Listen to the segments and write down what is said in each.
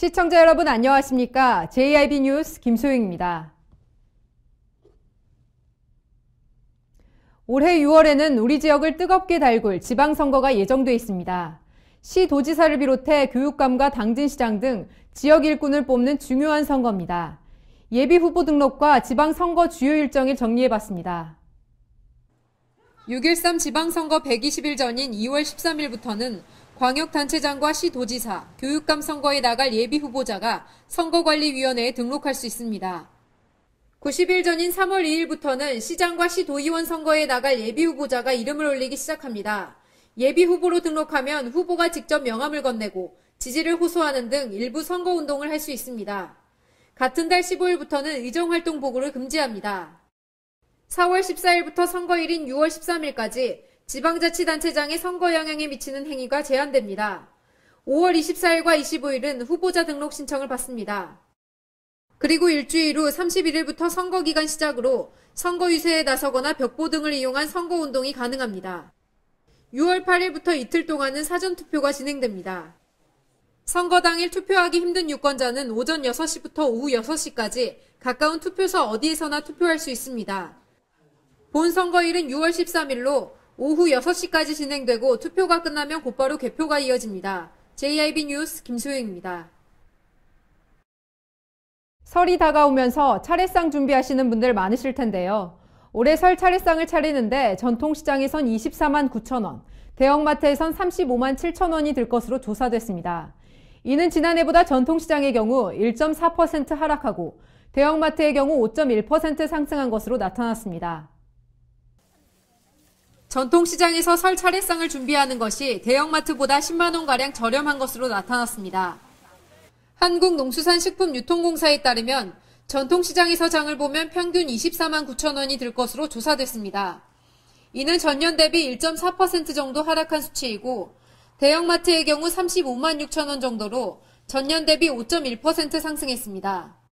시청자 여러분 안녕하십니까? JIB 뉴스 김소영입니다. 올해 6월에는 우리 지역을 뜨겁게 달굴 지방선거가 예정돼 있습니다. 시도지사를 비롯해 교육감과 당진시장 등 지역 일꾼을 뽑는 중요한 선거입니다. 예비후보 등록과 지방선거 주요 일정을 정리해봤습니다. 6.13 지방선거 120일 전인 2월 13일부터는 광역단체장과 시도지사, 교육감 선거에 나갈 예비후보자가 선거관리위원회에 등록할 수 있습니다. 90일 전인 3월 2일부터는 시장과 시도의원 선거에 나갈 예비후보자가 이름을 올리기 시작합니다. 예비후보로 등록하면 후보가 직접 명함을 건네고 지지를 호소하는 등 일부 선거운동을 할 수 있습니다. 같은 달 15일부터는 의정활동 보고를 금지합니다. 4월 14일부터 선거일인 6월 13일까지 지방자치단체장의 선거 영향에 미치는 행위가 제한됩니다. 5월 24일과 25일은 후보자 등록 신청을 받습니다. 그리고 일주일 후 31일부터 선거기간 시작으로 선거 유세에 나서거나 벽보 등을 이용한 선거운동이 가능합니다. 6월 8일부터 이틀 동안은 사전투표가 진행됩니다. 선거 당일 투표하기 힘든 유권자는 오전 6시부터 오후 6시까지 가까운 투표소 어디에서나 투표할 수 있습니다. 본 선거일은 6월 13일로 오후 6시까지 진행되고 투표가 끝나면 곧바로 개표가 이어집니다. JIB 뉴스 김소영입니다. 설이 다가오면서 차례상 준비하시는 분들 많으실 텐데요. 올해 설 차례상을 차리는데 전통시장에선 24만 9천 원, 대형마트에선 35만 7천 원이 들 것으로 조사됐습니다. 이는 지난해보다 전통시장의 경우 1.4% 하락하고 대형마트의 경우 5.1% 상승한 것으로 나타났습니다. 전통시장에서 설 차례상을 준비하는 것이 대형마트보다 10만 원가량 저렴한 것으로 나타났습니다. 한국농수산식품유통공사에 따르면 전통시장에서 장을 보면 평균 24만 9천 원이 들 것으로 조사됐습니다. 이는 전년 대비 1.4% 정도 하락한 수치이고 대형마트의 경우 35만 6천 원 정도로 전년 대비 5.1% 상승했습니다.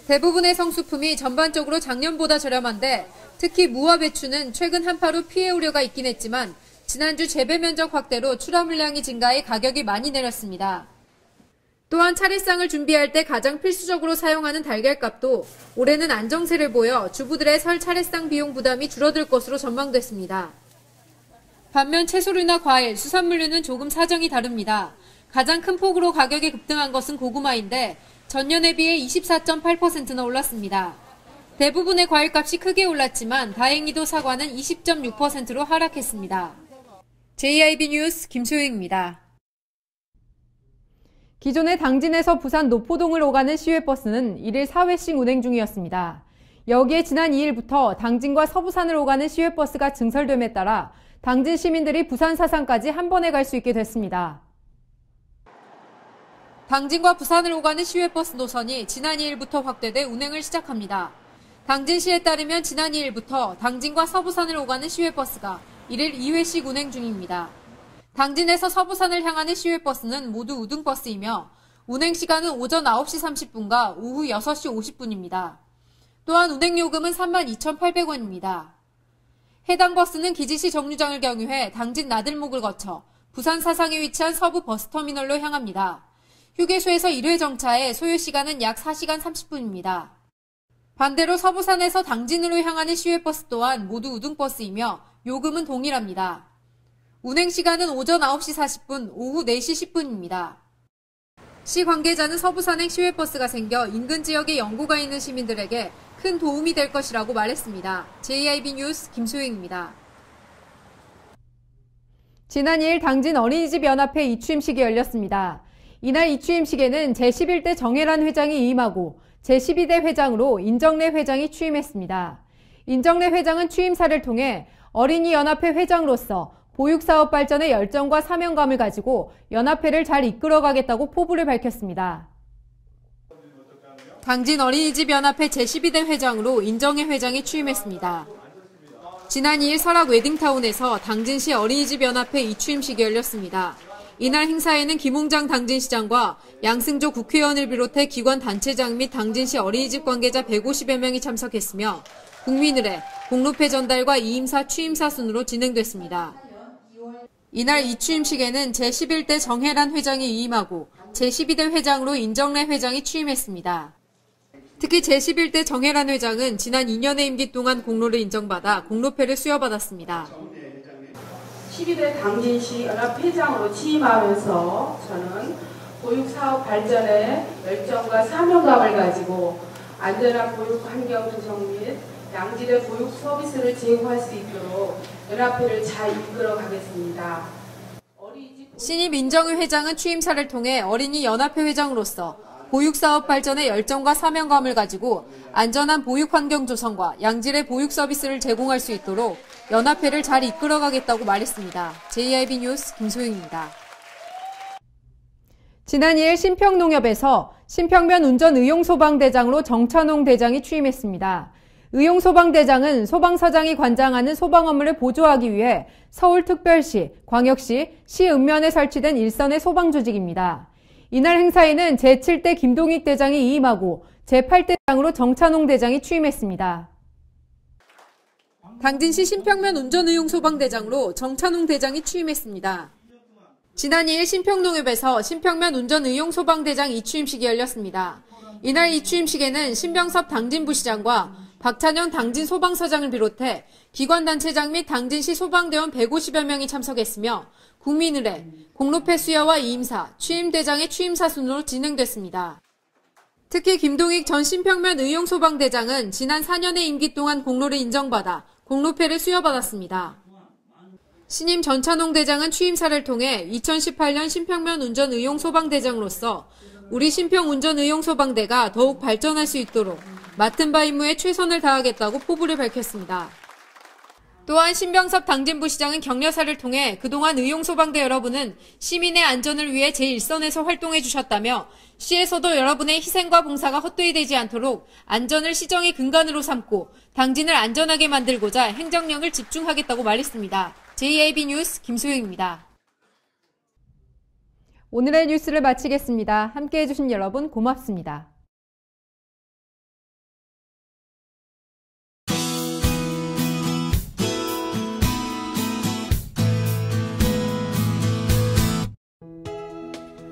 대부분의 성수품이 전반적으로 작년보다 저렴한데 특히 무와 배추는 최근 한파로 피해 우려가 있긴 했지만 지난주 재배 면적 확대로 출하 물량이 증가해 가격이 많이 내렸습니다. 또한 차례상을 준비할 때 가장 필수적으로 사용하는 달걀값도 올해는 안정세를 보여 주부들의 설 차례상 비용 부담이 줄어들 것으로 전망됐습니다. 반면 채소류나 과일, 수산물류는 조금 사정이 다릅니다. 가장 큰 폭으로 가격이 급등한 것은 고구마인데 전년에 비해 24.8%나 올랐습니다. 대부분의 과일값이 크게 올랐지만 다행히도 사과는 20.6%로 하락했습니다. JIB 뉴스 김소영입니다. 기존의 당진에서 부산 노포동을 오가는 시외버스는 1일 4회씩 운행 중이었습니다. 여기에 지난 2일부터 당진과 서부산을 오가는 시외버스가 증설됨에 따라 당진 시민들이 부산 사상까지 한 번에 갈 수 있게 됐습니다. 당진과 부산을 오가는 시외버스 노선이 지난 2일부터 확대돼 운행을 시작합니다. 당진시에 따르면 지난 2일부터 당진과 서부산을 오가는 시외버스가 1일 2회씩 운행 중입니다. 당진에서 서부산을 향하는 시외버스는 모두 우등버스이며 운행시간은 오전 9시 30분과 오후 6시 50분입니다. 또한 운행요금은 32,800원입니다. 해당 버스는 기지시 정류장을 경유해 당진 나들목을 거쳐 부산 사상에 위치한 서부 버스터미널로 향합니다. 휴게소에서 1회 정차해 소요시간은 약 4시간 30분입니다. 반대로 서부산에서 당진으로 향하는 시외버스 또한 모두 우등버스이며 요금은 동일합니다. 운행시간은 오전 9시 40분, 오후 4시 10분입니다. 시 관계자는 서부산행 시외버스가 생겨 인근 지역에 연고가 있는 시민들에게 큰 도움이 될 것이라고 말했습니다. JIB 뉴스 김소영입니다. 지난 2일 당진 어린이집 연합회 이취임식이 열렸습니다. 이날 이취임식에는 제11대 정혜란 회장이 임하고 제12대 회장으로 인정래 회장이 취임했습니다. 인정래 회장은 취임사를 통해 어린이연합회 회장으로서 보육사업 발전의 열정과 사명감을 가지고 연합회를 잘 이끌어가겠다고 포부를 밝혔습니다. 당진 어린이집 연합회 제12대 회장으로 인정래 회장이 취임했습니다. 지난 2일 설악 웨딩타운에서 당진시 어린이집 연합회 이취임식이 열렸습니다. 이날 행사에는 김홍장 당진시장과 양승조 국회의원을 비롯해 기관 단체장 및 당진시 어린이집 관계자 150여 명이 참석했으며 국민의례, 공로패 전달과 이임사 취임사 순으로 진행됐습니다. 이날 이취임식에는 제11대 정혜란 회장이 이임하고 제12대 회장으로 인정래 회장이 취임했습니다. 특히 제11대 정혜란 회장은 지난 2년의 임기 동안 공로를 인정받아 공로패를 수여받았습니다. 12대 당진시 연합회장으로 취임하면서 저는 보육사업 발전에 열정과 사명감을 가지고 안전한 보육 환경 조성 및 양질의 보육 서비스를 제공할 수 있도록 연합회를 잘 이끌어 가겠습니다. 신임 민정의 회장은 취임사를 통해 어린이 연합회 회장으로서 보육사업 발전에 열정과 사명감을 가지고 안전한 보육 환경 조성과 양질의 보육 서비스를 제공할 수 있도록 연합회를 잘 이끌어가겠다고 말했습니다. JIB 뉴스 김소영입니다. 지난 2일 신평농협에서 신평면 운전의용소방대장으로 정찬홍 대장이 취임했습니다. 의용소방대장은 소방서장이 관장하는 소방 업무를 보조하기 위해 서울특별시, 광역시, 시 읍면에 설치된 일선의 소방조직입니다. 이날 행사에는 제7대 김동익 대장이 이임하고 제8대장으로 정찬홍 대장이 취임했습니다. 당진시 신평면 운전의용소방대장으로 정찬홍 대장이 취임했습니다. 지난 2일 신평농협에서 신평면 운전의용소방대장 이취임식이 열렸습니다. 이날 이취임식에는 신병섭 당진부시장과 박찬현 당진소방서장을 비롯해 기관단체장 및 당진시 소방대원 150여 명이 참석했으며 국민의례, 공로패 수여와 이임사, 취임대장의 취임사 순으로 진행됐습니다. 특히 김동익 전 신평면 의용소방대장은 지난 4년의 임기 동안 공로를 인정받아 공로패를 수여받았습니다. 신임 전찬홍 대장은 취임사를 통해 2018년 신평면 운전의용소방대장으로서 우리 신평 운전의용소방대가 더욱 발전할 수 있도록 맡은 바 임무에 최선을 다하겠다고 포부를 밝혔습니다. 또한 신병섭 당진부시장은 격려사를 통해 그동안 의용소방대 여러분은 시민의 안전을 위해 제1선에서 활동해 주셨다며 시에서도 여러분의 희생과 봉사가 헛되이 되지 않도록 안전을 시정의 근간으로 삼고 당진을 안전하게 만들고자 행정력을 집중하겠다고 말했습니다. JIB 뉴스 김소영입니다. 오늘의 뉴스를 마치겠습니다. 함께해 주신 여러분 고맙습니다.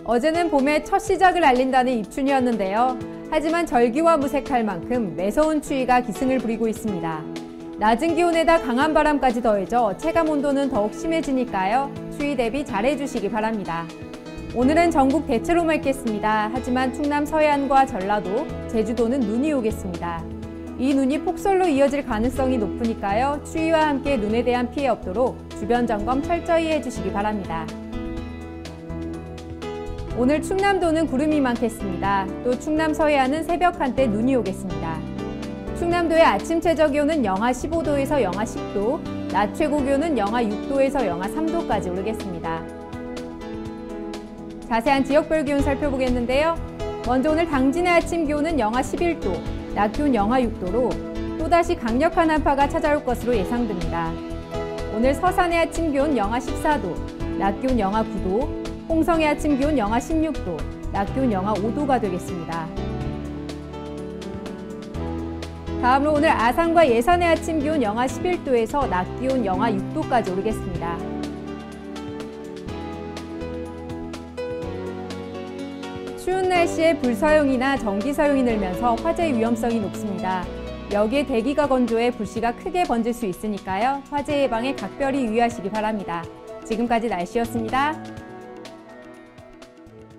어제는 봄의 첫 시작을 알린다는 입춘이었는데요. 하지만 절기와 무색할 만큼 매서운 추위가 기승을 부리고 있습니다. 낮은 기온에다 강한 바람까지 더해져 체감 온도는 더욱 심해지니까요. 추위 대비 잘해주시기 바랍니다. 오늘은 전국 대체로 맑겠습니다. 하지만 충남 서해안과 전라도, 제주도는 눈이 오겠습니다. 이 눈이 폭설로 이어질 가능성이 높으니까요. 추위와 함께 눈에 대한 피해 없도록 주변 점검 철저히 해주시기 바랍니다. 오늘 충남도는 구름이 많겠습니다. 또 충남 서해안은 새벽 한때 눈이 오겠습니다. 충남도의 아침 최저기온은 영하 15도에서 영하 10도, 낮 최고기온은 영하 6도에서 영하 3도까지 오르겠습니다. 자세한 지역별 기온 살펴보겠는데요. 먼저 오늘 당진의 아침 기온은 영하 11도, 낮 기온 영하 6도로 또다시 강력한 한파가 찾아올 것으로 예상됩니다. 오늘 서산의 아침 기온 영하 14도, 낮 기온 영하 9도, 홍성의 아침 기온 영하 16도, 낮 기온 영하 5도가 되겠습니다. 다음으로 오늘 아산과 예산의 아침 기온 영하 11도에서 낮 기온 영하 6도까지 오르겠습니다. 추운 날씨에 불 사용이나 전기 사용이 늘면서 화재 위험성이 높습니다. 여기에 대기가 건조해 불씨가 크게 번질 수 있으니까요. 화재 예방에 각별히 유의하시기 바랍니다. 지금까지 날씨였습니다.